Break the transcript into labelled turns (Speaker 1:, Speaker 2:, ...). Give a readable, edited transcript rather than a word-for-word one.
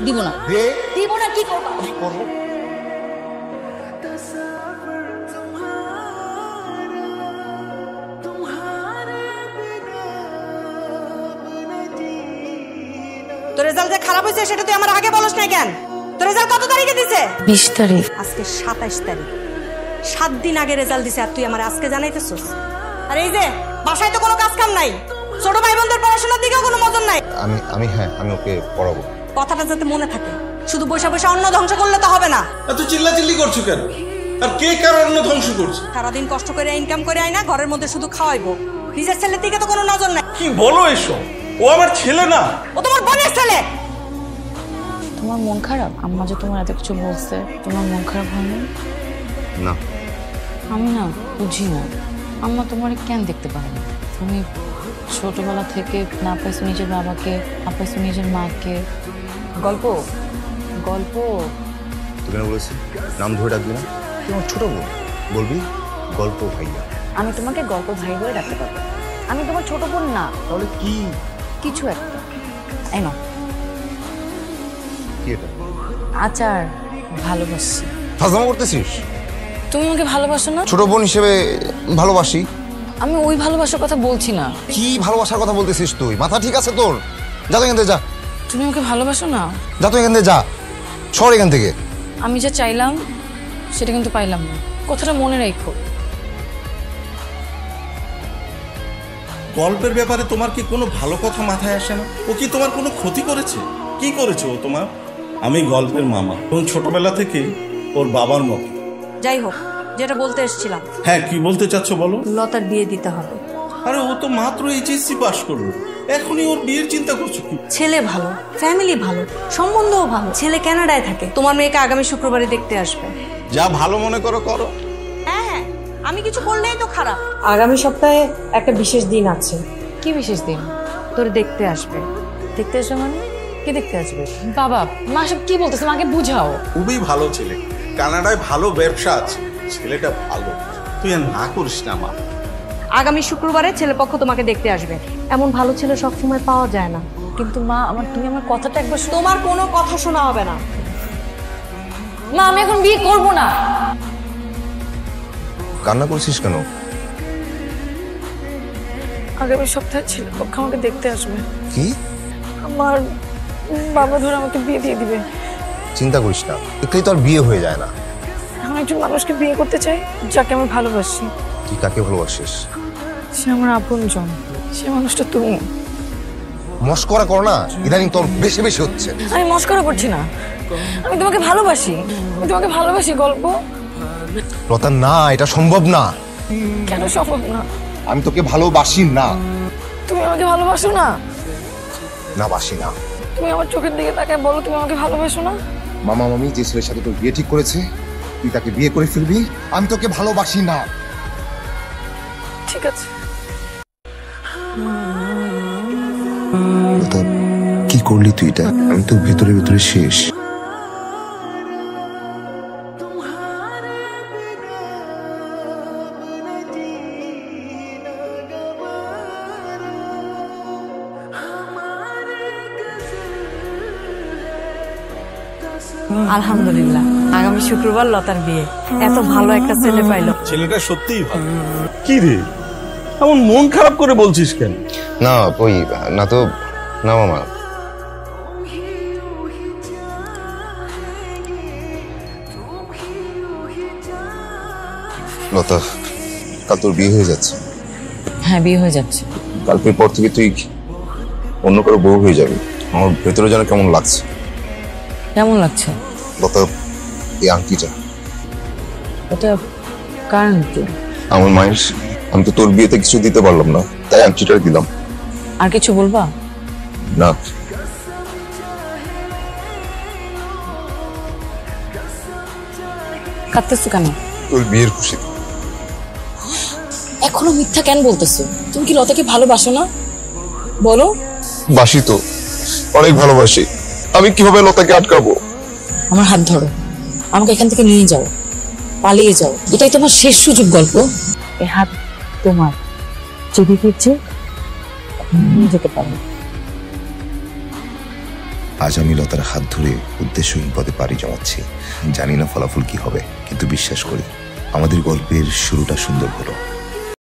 Speaker 1: দিব না। দিব না। কি করব? কি করব? তোর রেজাল্ট যে খারাপ হয়েছে সেটা তুই আমার আগে বলস না কেন? তোর রেজাল্ট কত তারিখে দিছে?
Speaker 2: 20 তারিখ।
Speaker 1: আজকে 27 তারিখ। 7 দিন আগে রেজাল্ট দিছে আর তুই আমার আজকে জানাইতেছস? আর এই যে বাসায় তো কোনো কাজ কাম নাই, ছোট ভাই বোনদের পড়াশোনার দিকেও কোনো নজর নাই।
Speaker 3: আমি ওকে পড়াবো।
Speaker 1: কথাটা যাতে মনে থাকে। শুধু বসে বসে অন্ন ধ্বংস করলে তো হবে না।
Speaker 4: এত চিল্লাচিল্লি করছো কেন? আর কে কার অন্ন ধ্বংস করছে?
Speaker 1: সারাদিন কষ্ট করে ইনকাম করে আয় না, ঘরের মধ্যে শুধু খাওয়াইবো। নিজের ছেলের দিকে তো কোনো নজর নাই।
Speaker 4: কি বলো এসব? ও আমার ছেলে না,
Speaker 1: ও তোমার বোনের ছেলে।
Speaker 2: তোমার মন খারাপ? আম্মা যে তোমার এত কিছু বলছে, তোমার মন খারাপ হয়নি?
Speaker 3: না।
Speaker 2: আমি না বুঝি না, আম্মা তোমার কেন দেখতে পারে না? তুমি ছোটবেলা থেকে না পাইছো নিজের বাবাকে, না পাইছো নিজের মাকে। গল্প গল্প
Speaker 3: তোকে না বলেছি নাম ধরে ডাকবি না? তোমার ছোট বোন, বলবি গল্প ভাইয়া।
Speaker 2: আমি তোমাকে গল্প ভাই বলে ডাকতে পারবো। আমি তোমার ছোট বোন না।
Speaker 3: তাহলে কি?
Speaker 2: কিছু একটা। এই নাও।
Speaker 3: কি এটা?
Speaker 2: আচার। ভালোবাসি।
Speaker 3: ফাজলামো করতেছিস?
Speaker 2: তুমি আমাকে ভালোবাসো না?
Speaker 3: ছোট বোন হিসেবে ভালোবাসি।
Speaker 2: আমি ওই ভালোবাসার কথা বলছি না।
Speaker 3: কি ভালোবাসার কথা বলতেছিস তুই? মাথা ঠিক আছে তোর? যা তো এখান থেকে যা।
Speaker 2: তুমি আমাকে ভালোবাসো না?
Speaker 3: যা তো এখান থেকে যা, সর এখান থেকে।
Speaker 2: আমি যা চাইলাম সেটা কিন্তু পাইলাম না, কথাটা মনে রেখো।
Speaker 4: গল্পের ব্যাপারে তোমার কি কোনো ভালো কথা মাথায় আসে না? ও কি তোমার কোনো ক্ষতি করেছে? কি করেছে ও তোমার? আমি গল্পের মামা এবং ছোটবেলা থেকে ওর বাবার মতো।
Speaker 1: যাই হোক, যেটা বলতে এসেছিলাম।
Speaker 4: হ্যাঁ, কি বলতে চাচ্ছ বলো।
Speaker 1: লতার বিয়ে দিতে হবে।
Speaker 4: আরে ও তো মাত্র এইচএসসি পাস করলো, এখনই ওর বিয়ের চিন্তা করছো কি?
Speaker 1: ছেলে ভালো, ফ্যামিলি ভালো, সম্বন্ধও ভালো। ছেলে কানাডায় থাকে। তোমার মেয়েকে আগামী শুক্রবারে দেখতে আসবে।
Speaker 4: যা ভালো মনে করো করো।
Speaker 1: হ্যাঁ হ্যাঁ, আমি কিছু করলেই তো খারাপ।
Speaker 5: আগামী সপ্তাহে একটা বিশেষ দিন আছে।
Speaker 2: কি বিশেষ দিন?
Speaker 1: তোর দেখতে আসবে।
Speaker 2: দেখতে আসবে মানে? কে দেখতে আসবে? বাবা মা সব কি বলতেছে, মাকে বুঝাও।
Speaker 4: খুবই ভালো ছেলে, কানাডায় ভালো ব্যবসা আছে, ছেলেটা ভালো, তুই আর না করিস না মা।
Speaker 1: আগামী শুক্রবারে ছেলেপক্ষ তোমাকে দেখতে আসবে। এমন ভালো ছেলে সবসময় পাওয়া যায় না।
Speaker 2: কিন্তু মা তুমি আমার কথাটা একবার
Speaker 1: তোমার কোনো কথা শোনা হবে না।
Speaker 2: মা আমি এখন বিয়ে করব না।
Speaker 3: কান্না করছিস কেন?
Speaker 2: আগামী সপ্তাহে ছেলেপক্ষ আমাকে দেখতে আসবে।
Speaker 3: কি?
Speaker 2: আমার বাবা ধরে আমাকে বিয়ে দিয়ে দিবে।
Speaker 3: চিন্তা করিস না, এটাই তো আর বিয়ে হয়ে যায় না।
Speaker 2: আমি একজন মানুষকে বিয়ে করতে চাই যাকে আমি ভালোবাসি।
Speaker 3: তুই কাকে ভালোবাসিস?
Speaker 2: সে আমার আপনজন, সে মানুষটা তুমি।
Speaker 3: মস্করা কর না, ইদানিং তোর বেশি বেশি হচ্ছে।
Speaker 2: আমি মস্করা করছি না, আমি তোমাকে ভালোবাসি। আমি তোমাকে ভালোবাসি। গল্প
Speaker 3: লতা, না, এটা সম্ভব না।
Speaker 2: কেন সম্ভব না?
Speaker 3: আমি তোকে ভালোবাসি না।
Speaker 2: তুমি আমাকে ভালোবাসো না?
Speaker 3: না, বাসি না।
Speaker 2: তুমি আমার চোখের দিকে তাকায় বলো তুমি আমাকে ভালোবাসো না?
Speaker 3: মামা মামি যে ছেলের সাথে তোর বিয়ে ঠিক করেছে, তুই তাকে বিয়ে করে ফেলবি। আমি তোকে ভালোবাসি না।
Speaker 2: ঠিক আছে।
Speaker 3: কি করলি তুই এটা? আমি তো ভেতরে ভেতরে শেষ।
Speaker 1: আলহামদুলিল্লাহ, আগামী শুক্রবার লতার বিয়ে। এত ভালো একটা ছেলে পাইলো।
Speaker 4: ছেলেটা সত্যিই ভালো। কি রে, এমন মন খারাপ করে বলছিস কেন?
Speaker 3: না ওই না তো, না মামা। লতা, কাল তোর বিয়ে হয়ে যাচ্ছে।
Speaker 2: হ্যাঁ, বিয়ে হয়ে যাচ্ছে।
Speaker 3: কালকের পর থেকে তুই অন্য কারো বউ হয়ে যাবে। আমার ভেতরে যেন কেমন লাগছে।
Speaker 2: কেমন লাগছে?
Speaker 3: লতা, এই আংটিটা
Speaker 2: এটা কার আংটি?
Speaker 3: আমার মায়ের। আমি তো তোর বিয়েতে কিছু দিতে পারলাম না, তাই আংটিটা দিলাম।
Speaker 2: আর কিছু বলবা?
Speaker 3: না।
Speaker 2: কাঁদতেছো কেন?
Speaker 3: তোর বিয়ের খুশি।
Speaker 2: এখনো মিথ্যা কেন বলতেছো? তুমি কি লতাকে ভালোবাসো না? বলো।
Speaker 3: বাসি তো, অনেক ভালোবাসি। আমি কিভাবে লতাকে আটকাবো?
Speaker 2: আমার হাত ধরো, আমাকে এখান থেকে নিয়ে যাও, পালিয়ে যাও। এটাই তোমার শেষ সুযোগ। গল্প এই হাত তোমার, যেদিকে ইচ্ছে নিয়ে যেতে পারো।
Speaker 3: আজ আমি লতার হাত ধরে উদ্দেশ্যহীন পথে পাড়ি জমাচ্ছি। জানি না ফলাফল কি হবে, কিন্তু বিশ্বাস করি আমাদের গল্পের শুরুটা সুন্দর হলো।